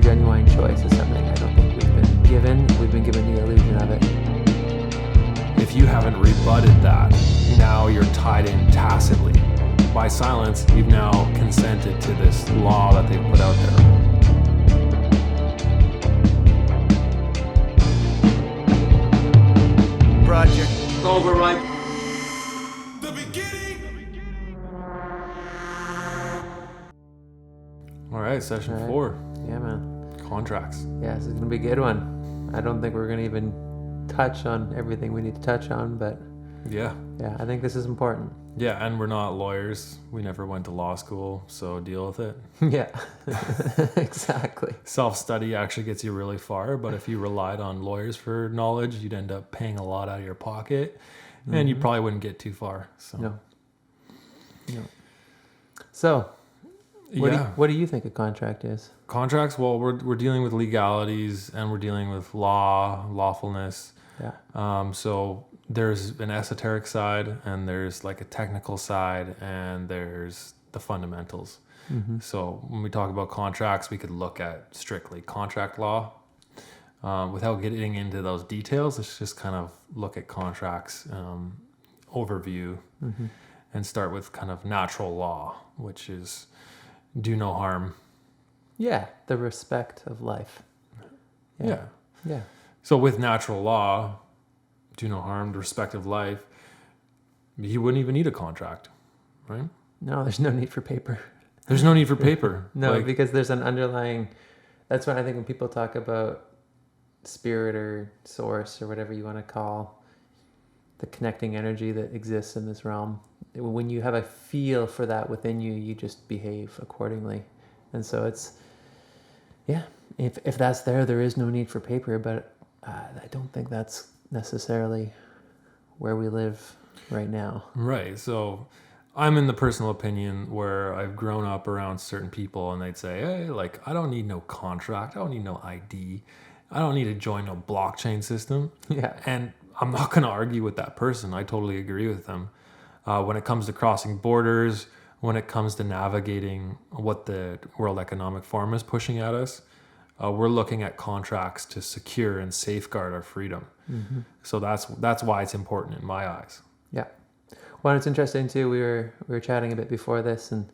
true, genuine choice is something I don't think we've been given. We've been given the illusion of it. If you haven't rebutted that, now you're tied in tacitly. By silence, you've now consented to this law that they've put out there. Project override. The beginning. All right, session All right. 4, Yeah, man. contracts. Yeah, this is going to be a good one. I don't think we're going to even touch on everything we need to touch on, but Yeah. yeah, I think this is important. Yeah, and we're not lawyers. We never went to law school, so deal with it. Yeah, exactly. Self-study actually gets you really far, but if you relied on lawyers for knowledge, you'd end up paying a lot out of your pocket, and you probably wouldn't get too far. So No. So, yeah. what do you think a contract is? Contracts, well, we're dealing with legalities and we're dealing with lawfulness. Yeah. So there's an esoteric side and there's like a technical side and there's the fundamentals. So when we talk about contracts, we could look at strictly contract law. Without getting into those details, let's just kind of look at contracts overview and start with kind of natural law, which is do no harm. Yeah, the respect of life. Yeah. Yeah. So with natural law, do no harm, the respect of life, you wouldn't even need a contract, right? No, there's no need for paper. There's no need for paper. No, Like, because there's an underlying. That's when I think when people talk about spirit or source or whatever you want to call the connecting energy that exists in this realm, when you have a feel for that within you, you just behave accordingly. And so it's, yeah, if that's there is no need for paper, but I don't think that's necessarily where we live right now. right. So I'm in the personal opinion where I've grown up around certain people and they'd say, hey, like, I don't need no contract. I don't need no ID. I don't need to join no blockchain system. Yeah. And I'm not going to argue with that person. I totally agree with them. When it comes to crossing borders, when it comes to navigating what the World Economic Forum is pushing at us, we're looking at contracts to secure and safeguard our freedom. So that's why it's important in my eyes. Yeah. Well, it's interesting too. We were chatting a bit before this, and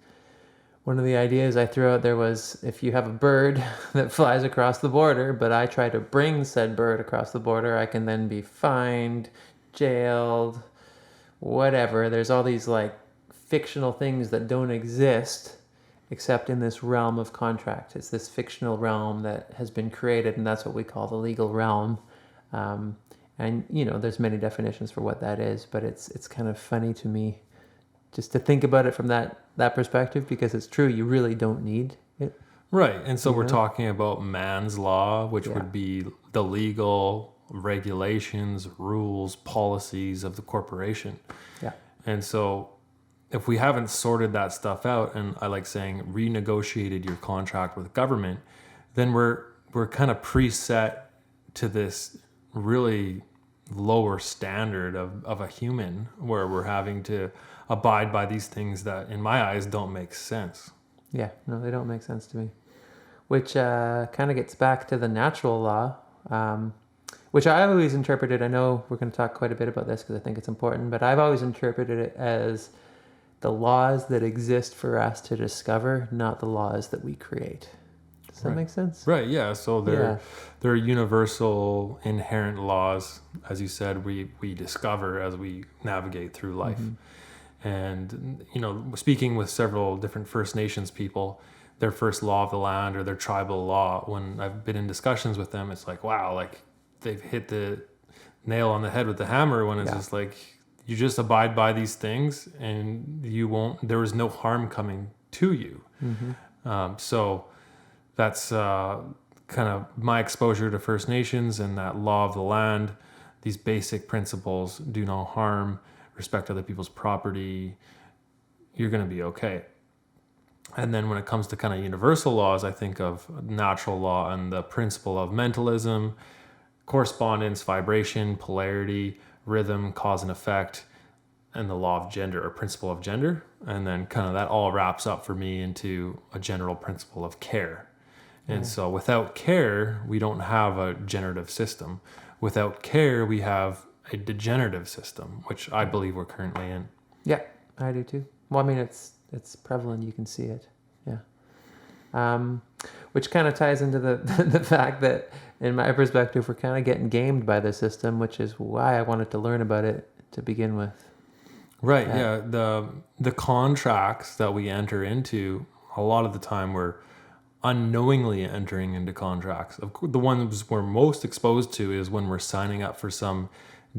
one of the ideas I threw out there was if you have a bird that flies across the border, but I try to bring said bird across the border, I can then be fined, jailed, whatever. There's all these like fictional things that don't exist except in this realm of contract. It's this fictional realm that has been created, and that's what we call the legal realm. And you know, there's many definitions for what that is, but it's kind of funny to me just to think about it from that perspective, because it's true, you really don't need it. Right. And so we're know? talking about man's law, which Yeah. would be the legal regulations, rules, policies of the corporation. Yeah. And so if we haven't sorted that stuff out, and I like saying renegotiated your contract with government, then we're kind of preset to this really lower standard of a human, where we're having to abide by these things that in my eyes don't make sense. Yeah, no, they don't make sense to me. Which kind of gets back to the natural law, which I always interpreted, I know we're going to talk quite a bit about this because I think it's important, but I've always interpreted it as the laws that exist for us to discover, not the laws that we create. Does that Right. make sense? Right, yeah. So Yeah. there are universal inherent laws, as you said, we discover as we navigate through life. And, you know, speaking with several different First Nations people, their first law of the land or their tribal law, when I've been in discussions with them, it's like, wow, like they've hit the nail on the head with the hammer, when it's Yeah. just like, you just abide by these things and there is no harm coming to you. So that's kind of my exposure to First Nations and that law of the land, these basic principles, do no harm, respect other people's property, you're going to be okay. And then when it comes to kind of universal laws, I think of natural law and the principle of mentalism, correspondence, vibration, polarity, rhythm, cause and effect, and the law of gender or principle of gender. And then kind of that all wraps up for me into a general principle of care. And so without care, we don't have a generative system. Without care, we have a degenerative system, which I believe we're currently in. Yeah, I do too. Well, I mean, it's prevalent. You can see it. Yeah. Which kind of ties into the fact that, in my perspective, we're kind of getting gamed by the system, which is why I wanted to learn about it to begin with. Right. Yeah. The contracts that we enter into, a lot of the time we're unknowingly entering into contracts. Of course, the ones we're most exposed to is when we're signing up for some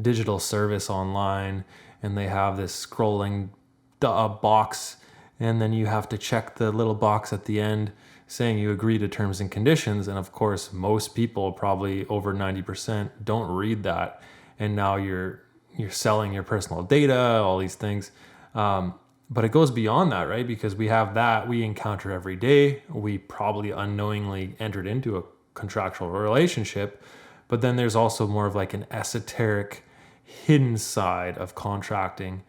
digital service online, and they have this scrolling box, and then you have to check the little box at the end saying you agree to terms and conditions. And of course, most people, probably over 90%, don't read that. And now you're selling your personal data, all these things. But it goes beyond that, right? Because we have that we encounter every day. We probably unknowingly entered into a contractual relationship. But then there's also more of like an esoteric, hidden side of contracting.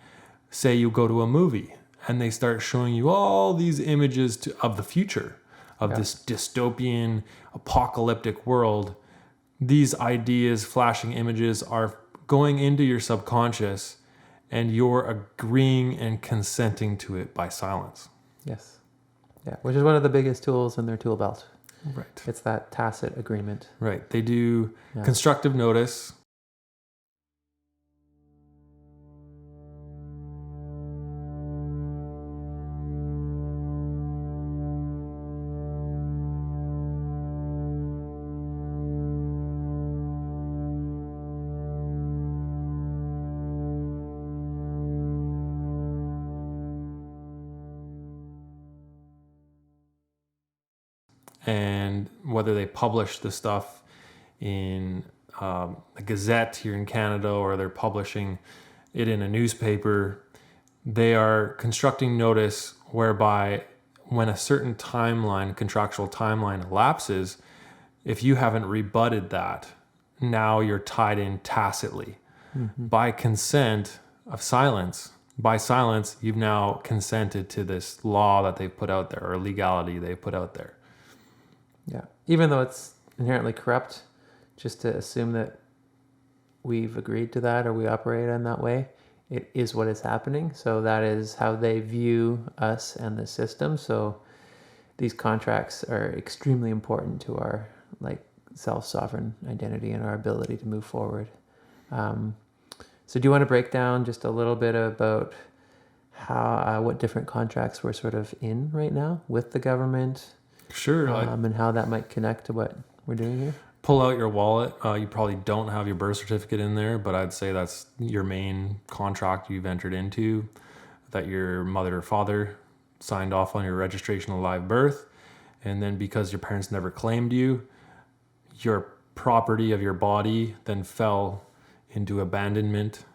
Say you go to a movie and they start showing you all these images of the future, of this dystopian, apocalyptic world. These ideas, flashing images are going into your subconscious, and you're agreeing and consenting to it by silence. Yes. Yeah, which is one of the biggest tools in their tool belt. Right. It's that tacit agreement. Right. They do constructive notice. And whether they publish the stuff in a gazette here in Canada, or they're publishing it in a newspaper, they are constructing notice whereby when a certain timeline, contractual timeline, elapses, if you haven't rebutted that, now you're tied in tacitly. By consent of silence. By silence, you've now consented to this law that they've put out there, or legality they've put out there. Yeah. Even though it's inherently corrupt, just to assume that we've agreed to that or we operate in that way, it is what is happening. So that is how they view us and the system. So these contracts are extremely important to our self-sovereign identity and our ability to move forward. So do you want to break down just a little bit about how what different contracts we're sort of in right now with the government? Sure. And how that might connect to what we're doing here? Pull out your wallet. You probably don't have your birth certificate in there, but I'd say that's your main contract you've entered into, that your mother or father signed off on your registration of live birth. And then because your parents never claimed you, your property of your body then fell into abandonment,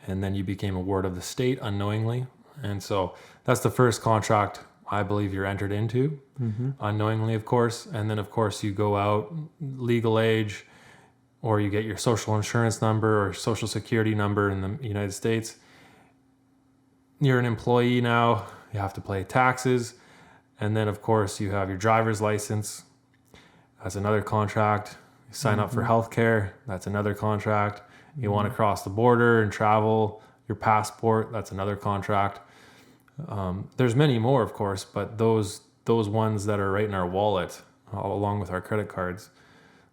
and then you became a ward of the state unknowingly. And so that's the first contract I believe you're entered into, unknowingly, of course. And then, of course, you go out, legal age, or you get your social insurance number or social security number in the United States. You're an employee now. You have to pay taxes. And then, of course, you have your driver's license. That's another contract. You sign up for healthcare. That's another contract. You want to cross the border and travel. Your passport. That's another contract. There's many more, of course, but those ones that are right in our wallet, along with our credit cards,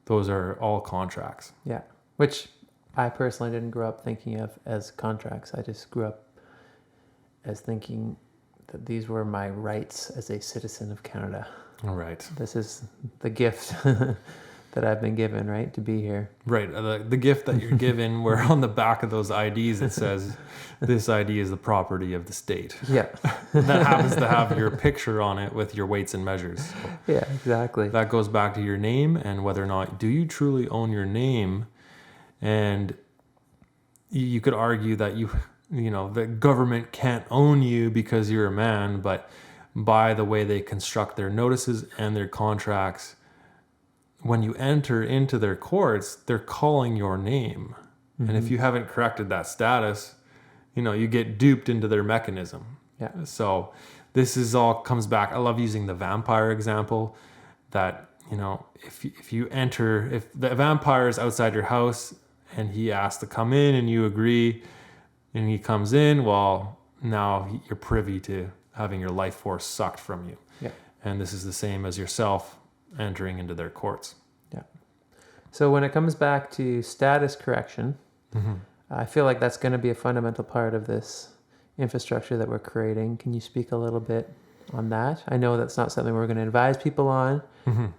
those are all contracts. Yeah, which I personally didn't grow up thinking of as contracts. I just grew up as thinking that these were my rights as a citizen of Canada. All right. This is the gift that I've been given, right, to be here. Right. The gift that you're given, where on the back of those IDs it says, this ID is the property of the state. Yeah. That happens to have your picture on it with your weights and measures. So yeah, exactly. that goes back to your name and whether or not, do you truly own your name? And you could argue that the government can't own you because you're a man, but by the way they construct their notices and their contracts, when you enter into their courts, they're calling your name. And if you haven't corrected that status, you get duped into their mechanism. Yeah. So this is all comes back. I love using the vampire example, that, if the vampire is outside your house and he asks to come in and you agree and he comes in, well, now you're privy to having your life force sucked from you. Yeah. And this is the same as yourself entering into their courts. Yeah. So when it comes back to status correction, I feel like that's going to be a fundamental part of this infrastructure that we're creating. Can you speak a little bit on that? I know that's not something we're going to advise people on,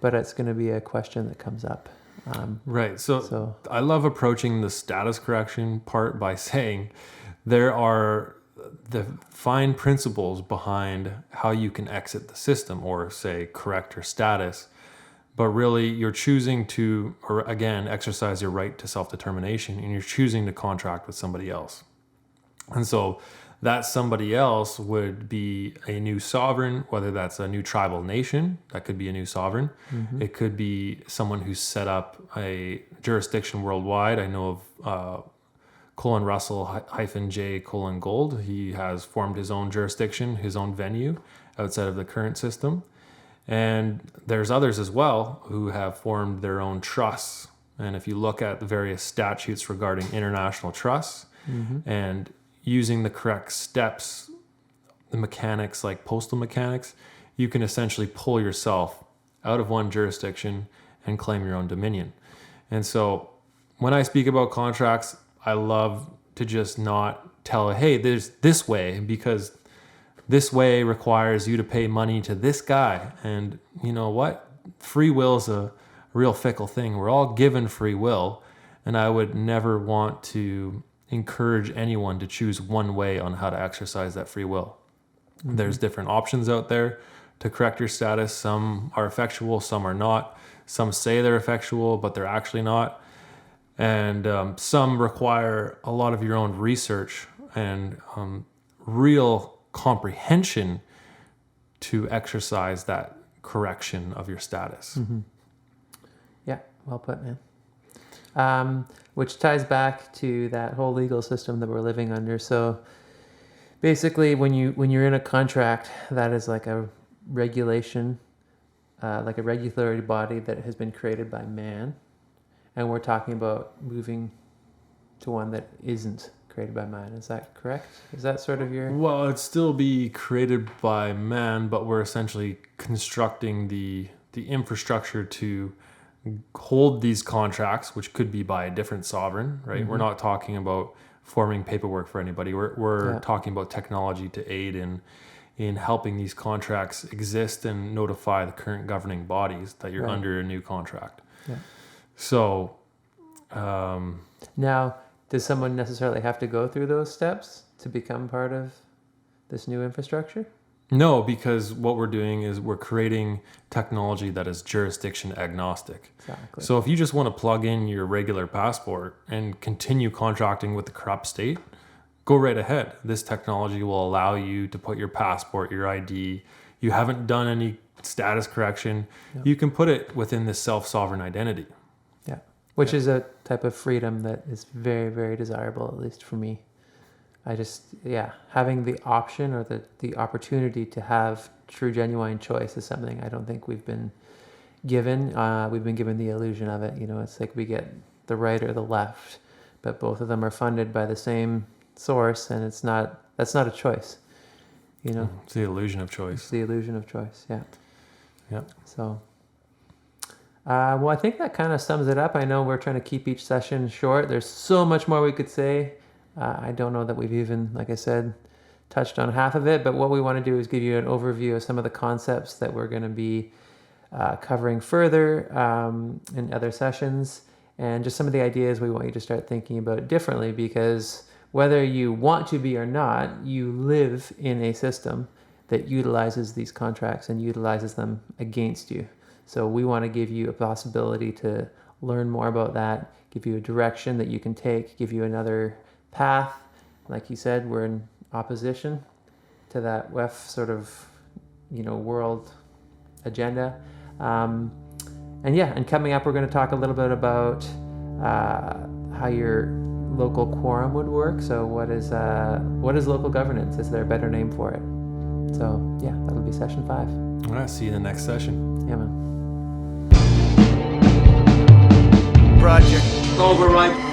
but it's going to be a question that comes up. Right. So I love approaching the status correction part by saying there are the fine principles behind how you can exit the system or say correct your status. But really you're choosing to, or again, exercise your right to self-determination, and you're choosing to contract with somebody else. And so that somebody else would be a new sovereign, whether that's a new tribal nation, that could be a new sovereign. It could be someone who's set up a jurisdiction worldwide. I know of Colin Russell -J Colin Gold. He has formed his own jurisdiction, his own venue outside of the current system. And there's others as well who have formed their own trusts. And if you look at the various statutes regarding international trusts and using the correct steps, the mechanics like postal mechanics, you can essentially pull yourself out of one jurisdiction and claim your own dominion. And so when I speak about contracts, I love to just not tell, hey, there's this way, because this way requires you to pay money to this guy. And you know what? Free will is a real fickle thing. We're all given free will. And I would never want to encourage anyone to choose one way on how to exercise that free will. There's different options out there to correct your status. Some are effectual, some are not. Some say they're effectual, but they're actually not. And some require a lot of your own research and real comprehension to exercise that correction of your status. Yeah, well put, man. Which ties back to that whole legal system that we're living under. So basically, when you're in a contract, that is like a regulation, like a regulatory body that has been created by man, and we're talking about moving to one that isn't created by man. Is that correct? Is that sort of your... Well, it'd still be created by man, but we're essentially constructing the infrastructure to hold these contracts, which could be by a different sovereign, right? We're not talking about forming paperwork for anybody. We're talking about technology to aid in helping these contracts exist and notify the current governing bodies that you're under a new contract. Yeah. So now, does someone necessarily have to go through those steps to become part of this new infrastructure? No, because what we're doing is we're creating technology that is jurisdiction agnostic. Exactly. So if you just want to plug in your regular passport and continue contracting with the corrupt state, go right ahead. This technology will allow you to put your passport, your ID. You haven't done any status correction. Yep. You can put it within this self-sovereign identity. Yeah, which is a type of freedom that is very, very desirable, at least for me. I just, having the option or the opportunity to have true, genuine choice is something I don't think we've been given. We've been given the illusion of it. You know, it's like we get the right or the left, but both of them are funded by the same source, and that's not a choice. You know, it's the illusion of choice. It's the illusion of choice. Yeah. Yeah. So, well, I think that kind of sums it up. I know we're trying to keep each session short. There's so much more we could say. I don't know that we've even, like I said, touched on half of it, but what we want to do is give you an overview of some of the concepts that we're going to be covering further in other sessions, and just some of the ideas we want you to start thinking about differently, because whether you want to be or not, you live in a system that utilizes these contracts and utilizes them against you. So we want to give you a possibility to learn more about that, give you a direction that you can take, give you another path. Like you said, we're in opposition to that WEF sort of, world agenda. And coming up, we're going to talk a little bit about how your local quorum would work. So what is local governance? Is there a better name for it? So that'll be session 5. All right, see you in the next session. Yeah, man. overripe.